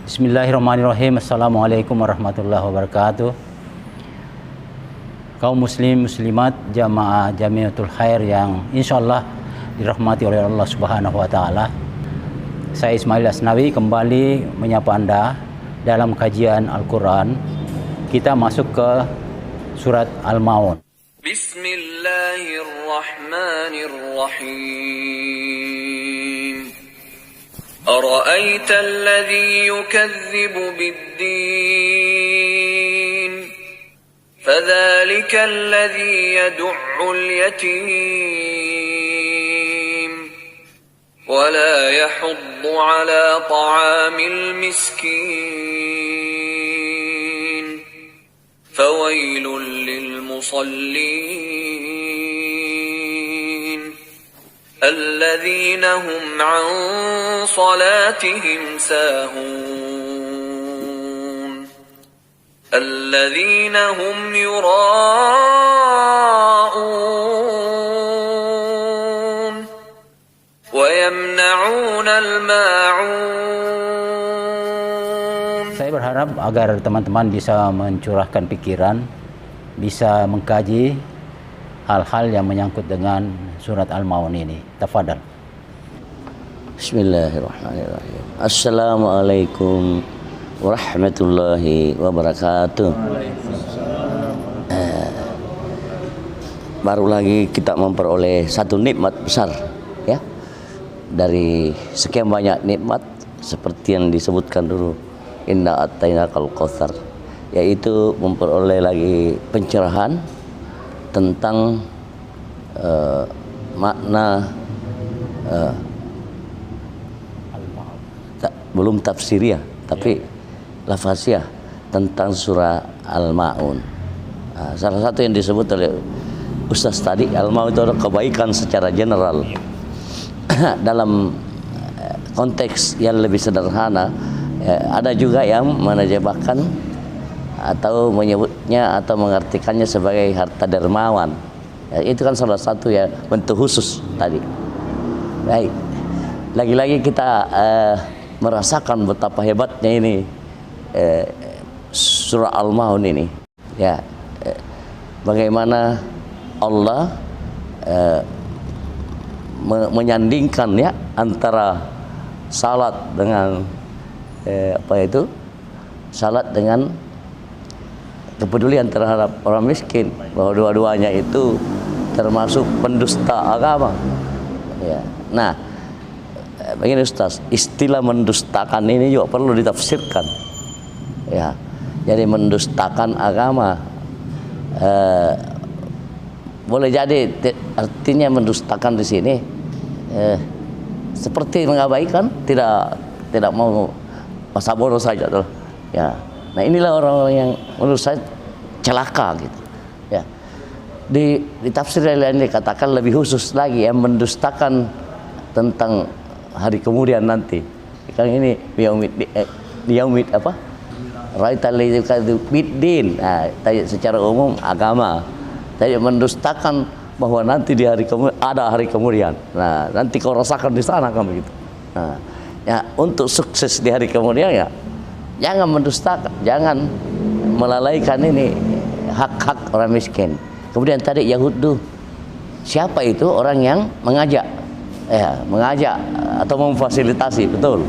Bismillahirrahmanirrahim. Assalamualaikum warahmatullahi wabarakatuh. Kaum muslim muslimat jamaah Jamiatul Khair yang insyaallah dirahmati oleh Allah Subhanahu wa taala. Saya Ismail Asnawi kembali menyapa Anda dalam kajian Al-Qur'an. Kita masuk ke surat Al-Maun. Bismillahirrahmanirrahim. أرأيت الذي يكذب بالدين فذلك الذي يدع اليتيم ولا يحض على طعام المسكين فويل للمصلين الذين هم عن صلاتهم ساهون الذين هم يراءون ويمنعون الماعون. Saya berharap agar teman-teman bisa mencurahkan pikiran, bisa mengkaji hal-hal yang menyangkut dengan surat Al-Maun ini. Tafadhal. Bismillahirrahmanirrahim. Assalamualaikum warahmatullahi wabarakatuh. Baru lagi kita memperoleh satu nikmat besar, ya, dari sekian banyak nikmat seperti yang disebutkan dulu, inna atainakal kautsar, yaitu memperoleh lagi pencerahan tentang makna belum tafsiriyah tapi lafaziyah tentang surah Al-Maun. Salah satu yang disebut oleh Ustaz tadi, Al-Maun itu adalah kebaikan secara general. Dalam konteks yang lebih sederhana, ada juga yang menerjemahkan atau menyebutnya atau mengartikannya sebagai harta dermawan. Itu kan salah satu ya bentuk khusus tadi. Baik, lagi-lagi kita merasakan betapa hebatnya ini surah Al-Maun ini. Ya, bagaimana Allah menyandingkan ya antara salat dengan salat dengan kepedulian terhadap orang miskin, bahwa dua-duanya itu termasuk pendusta agama. Ya. Nah, begini Ustaz, istilah mendustakan ini juga perlu ditafsirkan. Ya, jadi mendustakan agama boleh jadi artinya mendustakan di sini seperti mengabaikan, tidak mau masa bodoh saja tuh. Ya. Nah, inilah orang-orang yang menurut saya celaka gitu. Ya. Di tafsir lain dikatakan lebih khusus lagi yang mendustakan tentang hari kemudian nanti. Kan ini yaumid apa? Raital biddin. Nah, secara umum agama. Tapi mendustakan bahwa nanti di hari kemudian ada hari kemudian. Nah, nanti kau rasakan di sana kan begitu. Nah, ya untuk sukses di hari kemudian ya jangan mendustakan, jangan melalaikan ini hak-hak orang miskin. Kemudian tadi Yahudu, siapa itu orang yang mengajak, mengajak atau memfasilitasi, betul.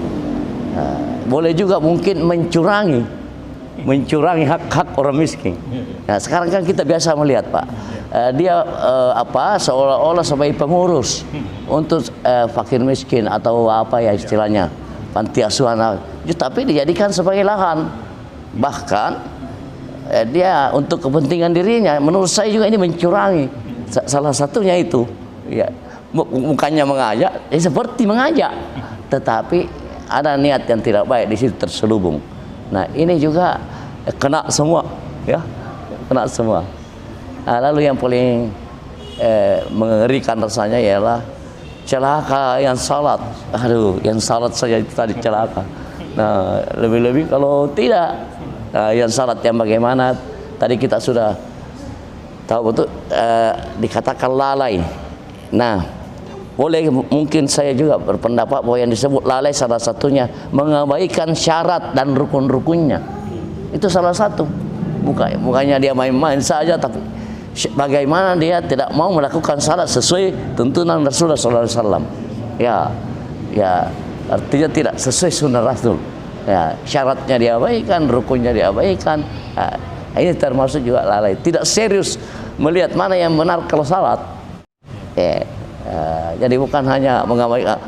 Boleh juga mungkin mencurangi hak-hak orang miskin. Nah, sekarang kan kita biasa melihat Pak, dia seolah-olah sebagai pengurus untuk fakir miskin atau apa ya istilahnya, panti asuhan, tapi dijadikan sebagai lahan. Bahkan dia untuk kepentingan dirinya. Menurut saya juga ini mencurangi. Salah satunya itu, ya, bukannya mengajak, seperti mengajak, tetapi ada niat yang tidak baik di situ terselubung. Nah, ini juga kena semua, ya, kena semua. Nah, lalu yang paling mengerikan rasanya ialah celaka yang salat. Aduh, yang salat saja itu tadi celaka. Nah, lebih-lebih kalau tidak, yang salat yang bagaimana? Tadi kita sudah tahu betul, dikatakan lalai. Nah, boleh mungkin saya juga berpendapat bahwa yang disebut lalai salah satunya mengabaikan syarat dan rukun-rukunnya. Itu salah satu. Bukannya dia main-main saja, tapi bagaimana dia tidak mau melakukan salat sesuai tuntunan Rasulullah SAW. Ya, artinya tidak sesuai sunnah Rasul. Ya, syaratnya diabaikan, rukunnya diabaikan. Nah, ini termasuk juga lalai. Tidak serius melihat mana yang benar kalau salat. Jadi bukan hanya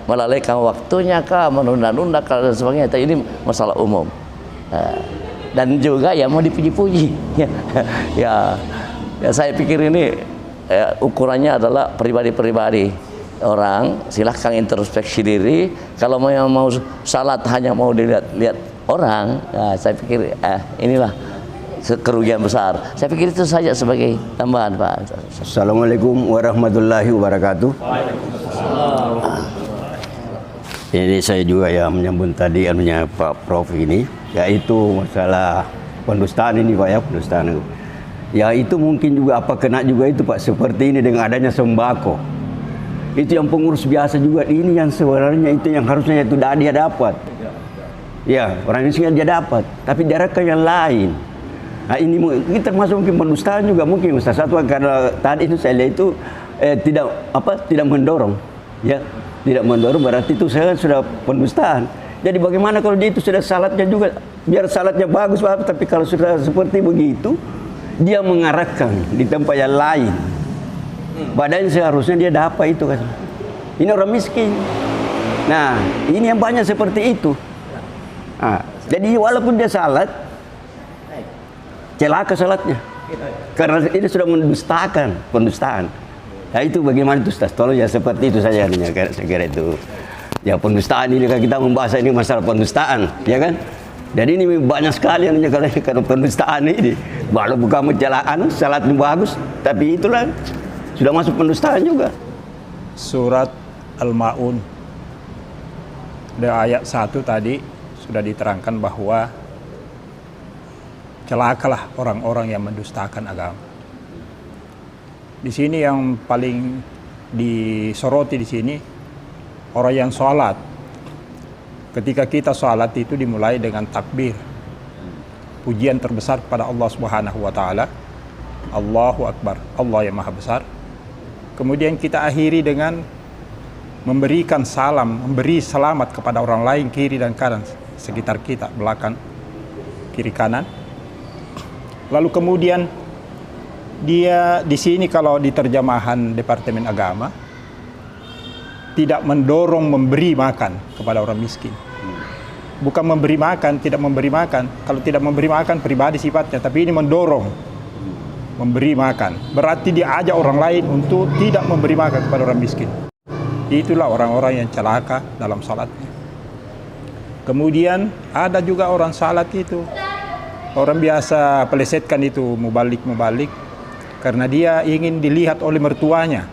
melalaikan waktunya kah, menunda-nunda dan sebagainya. Ini masalah umum. Dan juga ya mau dipuji-puji. ya saya pikir ini ukurannya adalah pribadi-pribadi orang. Silahkan introspeksi diri. Kalau mau salat hanya mau dilihat orang, saya pikir inilah kerugian besar. Saya pikir itu saja sebagai tambahan, Pak. Assalamualaikum warahmatullahi wabarakatuh. Jadi saya juga ya menyambut tadi anunya Pak Prof ini, yaitu masalah pendustaan ini, Pak, ya, pendustaan itu. Ya itu mungkin juga apa kena juga itu, Pak, seperti ini dengan adanya sembako. Itu yang pengurus biasa juga, ini yang sebenarnya itu yang harusnya itu dia dapat. Ya, orang miskin dia dapat, tapi daerahkan yang lain. Nah ini termasuk mungkin pendustaan juga mungkin Ustaz. Satu karena tadi itu saya lihat itu tidak mendorong, ya, tidak mendorong, berarti itu saya sudah pendustaan. Jadi bagaimana kalau dia itu sudah salatnya juga, biar salatnya bagus Pak, tapi kalau sudah seperti begitu dia mengarahkan di tempat yang lain. Padahal seharusnya dia dapat itu kan. Ini orang miskin. Nah ini yang banyak seperti itu. Nah, jadi walaupun dia salat, celaka salatnya, karena ini sudah mendustakan, pendustaan. Nah itu bagaimana itu Ustaz? Tolong ya seperti itu saja nih, saya kira itu. Ya pendustaan ini kan kita membahas ini masalah pendustaan, ya kan? Jadi ini banyak sekali yang kalau pendustaan ini. Walau bukan mencelaan, salatnya bagus, tapi itulah sudah masuk pendustaan juga. Surat Al-Ma'un dari ayat 1 tadi sudah diterangkan bahwa celakalah orang-orang yang mendustakan agama. Di sini yang paling disoroti di sini orang yang sholat. Ketika kita sholat itu dimulai dengan takbir, pujian terbesar kepada Allah Subhanahu wa taala. Allahu Akbar, Allah yang Maha Besar. Kemudian kita akhiri dengan memberikan salam, memberi selamat kepada orang lain kiri dan kanan sekitar kita, belakang, kiri kanan. Lalu kemudian dia di sini kalau di terjemahan Departemen Agama tidak mendorong memberi makan kepada orang miskin. Bukan memberi makan, tidak memberi makan. Kalau tidak memberi makan pribadi sifatnya, tapi ini mendorong memberi makan. Berarti dia ajak orang lain untuk tidak memberi makan kepada orang miskin. Itulah orang-orang yang celaka dalam salatnya. Kemudian ada juga orang salat itu, orang biasa pelesetkan itu mubalik karena dia ingin dilihat oleh mertuanya.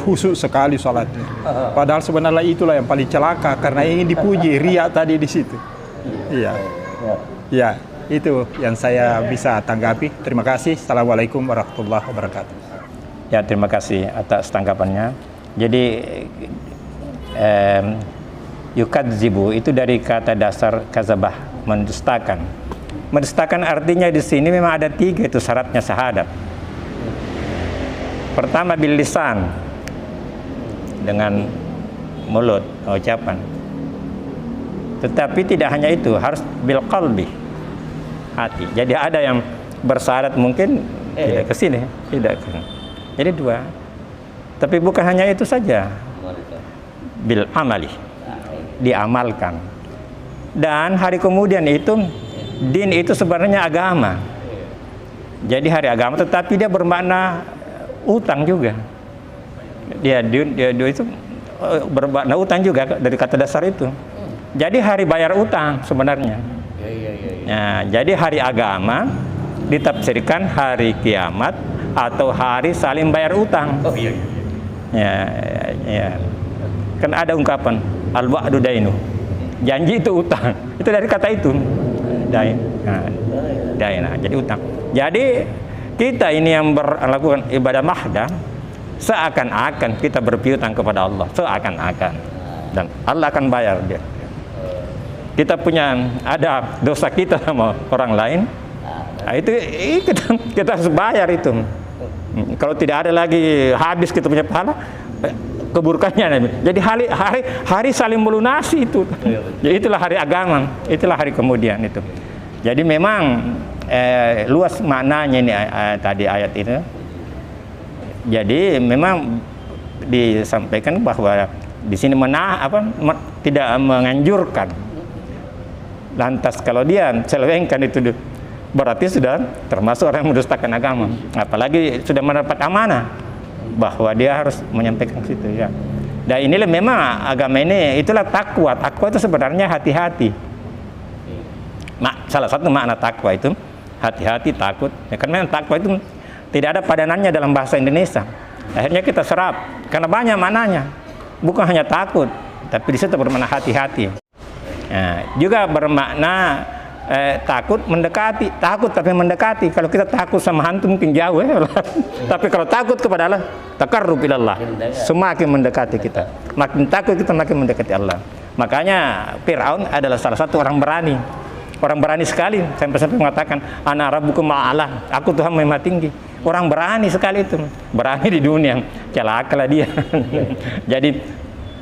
Khusus sekali salatnya. Padahal sebenarnya itulah yang paling celaka karena ingin dipuji, riya tadi di situ. Iya. Ya, itu yang saya bisa tanggapi. Terima kasih. Assalamualaikum warahmatullahi wabarakatuh. Ya, terima kasih atas tanggapannya. Jadi yukadzibu itu dari kata dasar kazabah, mendustakan. Mendustakan artinya di sini memang ada 3 itu syaratnya syahadat. Pertama bil lisan, dengan mulut, ucapan. Tetapi tidak hanya itu, harus bil qalbi, hati. Jadi ada yang bersyahadat mungkin tidak ke sini, tidak ke. Jadi 2. Tapi bukan hanya itu saja. Bil amali, diamalkan. Dan hari kemudian itu din itu sebenarnya agama. Jadi hari agama, tetapi dia bermakna utang juga. Dia itu bermakna utang juga dari kata dasar itu. Jadi hari bayar utang sebenarnya. Nah, jadi hari agama ditafsirkan hari kiamat atau hari saling bayar utang. Ya. Kan ada ungkapan al-wa'du dainu. Janji itu utang. Itu dari kata itu. Dain. Nah, jadi utang. Jadi kita ini yang melakukan ibadah mahdah seakan-akan kita berpiutang kepada Allah, seakan-akan, dan Allah akan bayar dia. Kita punya ada dosa kita sama orang lain, nah, itu kita harus bayar itu. Kalau tidak ada lagi, habis kita punya pahala, keburukannya. Jadi hari saling melunasi itu. Jadi itulah hari agama, itulah hari kemudian itu. Jadi memang luas maknanya ini tadi ayat itu. Jadi memang disampaikan bahwa di sini tidak menganjurkan. Lantas kalau dia selewengkan itu berarti sudah termasuk orang yang mendustakan agama. Apalagi sudah mendapat amanah bahwa dia harus menyampaikan ke situ ya. Dan inilah memang agama ini, itulah takwa. Takwa itu sebenarnya hati-hati. Salah satu makna takwa itu hati-hati, takut. Ya, karena takwa itu tidak ada padanannya dalam bahasa Indonesia. Akhirnya kita serap karena banyak maknanya. Bukan hanya takut, tapi di situ bermakna hati-hati. Nah, juga bermakna takut mendekati, takut tapi mendekati. Kalau kita takut sama hantu mungkin jauh ya. Tapi kalau takut kepada Allah, taqarrub ilallah, semakin mendekati kita. Makin takut kita makin mendekati Allah. Makanya Fir'aun adalah salah satu orang berani. Orang berani sekali, sampai-sampai mengatakan ana rabbukum a'la, aku Tuhan yang maha tinggi. Orang berani sekali itu, berani di dunia, celakalah dia. Jadi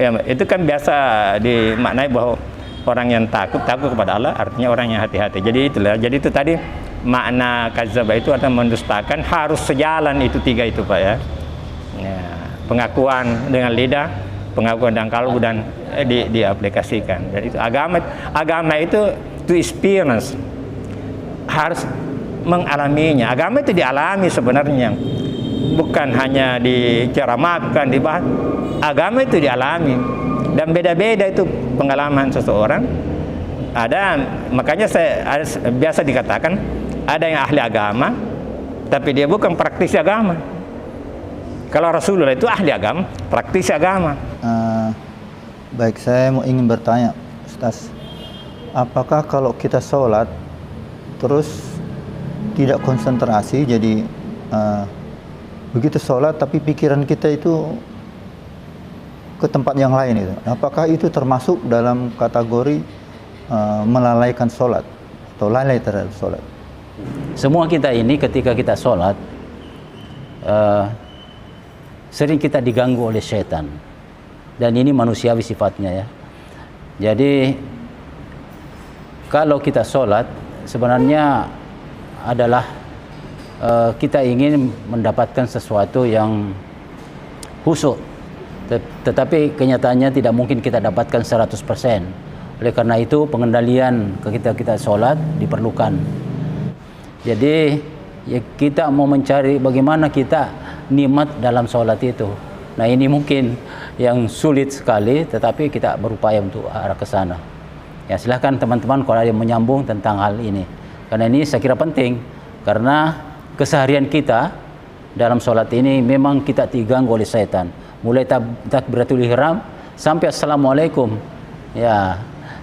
ya, itu kan biasa dimaknai bahwa orang yang takut kepada Allah artinya orang yang hati-hati. Jadi itulah. Jadi itu tadi makna kadzdzaba itu atau mendustakan, harus sejalan itu tiga itu Pak ya. Ya, pengakuan dengan lidah, pengakuan dengan kalbu, dan diaplikasikan. Dan itu agama itu to experience, harus mengalaminya. Agama itu dialami sebenarnya, bukan hanya diceramahkan, dibahas. Agama itu dialami, dan beda-beda itu pengalaman seseorang. Makanya biasa dikatakan ada yang ahli agama tapi dia bukan praktisi agama. Kalau Rasulullah itu ahli agama, praktisi agama. Baik, saya ingin bertanya Ustaz, apakah kalau kita sholat terus tidak konsentrasi, jadi begitu sholat tapi pikiran kita itu ke tempat yang lain itu, apakah itu termasuk dalam kategori melalaikan sholat atau lalai terhadap sholat? Semua kita ini ketika kita sholat sering kita diganggu oleh setan, dan ini manusiawi sifatnya ya. Jadi kalau kita sholat sebenarnya adalah kita ingin mendapatkan sesuatu yang khusyuk, tetapi kenyataannya tidak mungkin kita dapatkan 100%. Oleh karena itu pengendalian ketika kita sholat diperlukan. Jadi ya, kita mau mencari bagaimana kita nikmat dalam sholat itu. Nah ini mungkin yang sulit sekali, tetapi kita berupaya untuk arah ke sana. Ya silahkan teman-teman kalau ada yang menyambung tentang hal ini, karena ini saya kira penting, karena keseharian kita dalam sholat ini memang kita diganggu oleh setan. Mulai takbiratul ihram sampai assalamualaikum, ya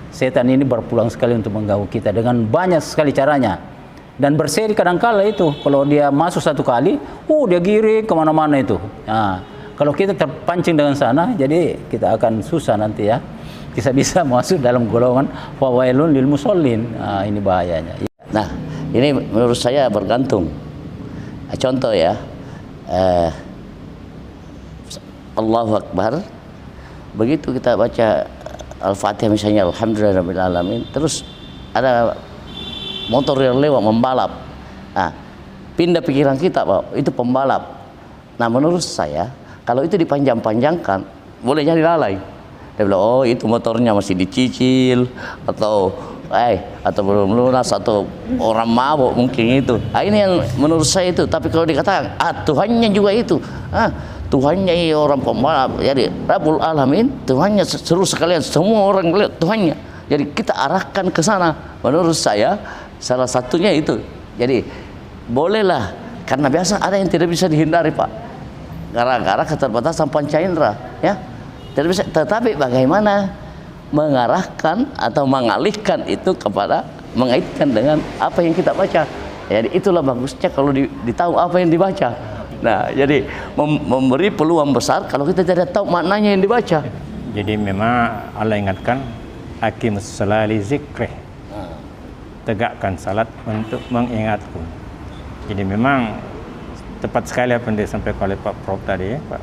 setan ini berpulang sekali untuk mengganggu kita dengan banyak sekali caranya. Dan berseri kadangkala itu, kalau dia masuk satu kali, dia giring kemana-mana itu. Nah, kalau kita terpancing dengan sana, jadi kita akan susah nanti ya. Bisa-bisa masuk dalam golongan fawailun lil musallin. Nah, ini bahayanya. Nah, ini menurut saya bergantung. Contoh ya, Allahu Akbar, begitu kita baca Al-Fatihah misalnya, Alhamdulillahirabbil alamin, terus ada motor yang lewat membalap. Nah, pindah pikiran kita, Pak, itu pembalap. Nah, menurut saya kalau itu dipanjang-panjangkan, boleh jadi lalai. Dia bilang, oh itu motornya masih dicicil, atau belum lunas, atau orang mabuk mungkin itu. Nah, ini yang menurut saya itu. Tapi kalau dikatakan, Tuhannya juga itu, Tuhannya orang pembalap, jadi Rabbul Alamin, Tuhannya seluruh sekalian, semua orang lihat Tuhannya. Jadi kita arahkan ke sana. Menurut saya salah satunya itu. Jadi bolehlah, karena biasa ada yang tidak bisa dihindari, Pak, gara-gara keterbatasan panca indera, ya. Tidak bisa. Tetapi bagaimana mengarahkan atau mengalihkan itu kepada mengaitkan dengan apa yang kita baca. Jadi itulah bagusnya kalau ditahu apa yang dibaca. Nah, jadi memberi peluang besar kalau kita tidak tahu maknanya yang dibaca. Jadi memang Allah ingatkan aqimus sholata li zikrih. Tegakkan salat untuk mengingatku. Jadi memang tepat sekali apa yang disampaikan oleh Pak Prof tadi, Pak,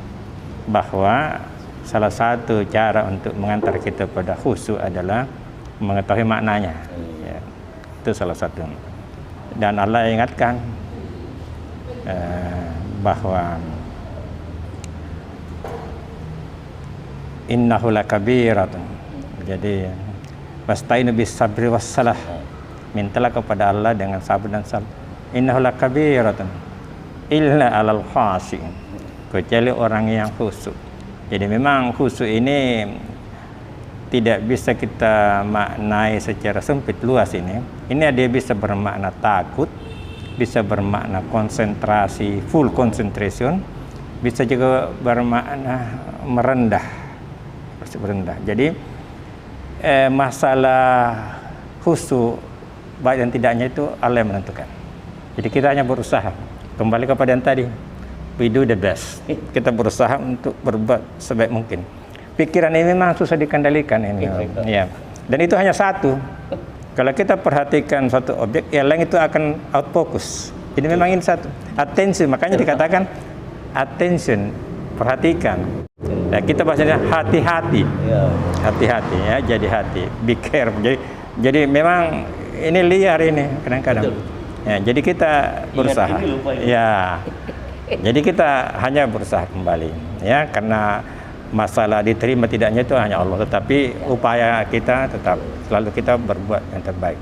bahwa salah satu cara untuk mengantar kita pada khusyuk adalah mengetahui maknanya. Ya, itu salah satu. Dan Allah ingatkan bahwa innahu lakabiratun. Jadi wasta'inu bis sabri was salah. Mintalah kepada Allah dengan sabar dan salat. Innahu lakabiratun illa 'alal khashi'in. Kecuali orang yang khusyuk. Jadi memang khusyuk ini tidak bisa kita maknai secara sempit luas ini. Ini dia bisa bermakna takut, bisa bermakna konsentrasi, full concentration, bisa juga bermakna merendah. Jadi masalah khusyuk baik dan tidaknya itu Allah yang menentukan. Jadi kita hanya berusaha kembali kepada yang tadi, we do the best. Kita berusaha untuk berbuat sebaik mungkin. Pikiran ini memang susah dikendalikan ini. Ya. Dan itu hanya satu. Kalau kita perhatikan suatu objek, yang lain itu akan out focus. Jadi memang ini satu. Attention, makanya dikatakan attention, perhatikan. Ya, kita bahasanya hati-hati. Hati-hati ya, jadi hati. Be careful. Jadi memang ini liar ini kadang-kadang. Ya, jadi kita berusaha. Ya. Jadi kita hanya berusaha kembali ya, karena masalah diterima tidaknya itu hanya Allah, tetapi upaya kita tetap selalu kita berbuat yang terbaik.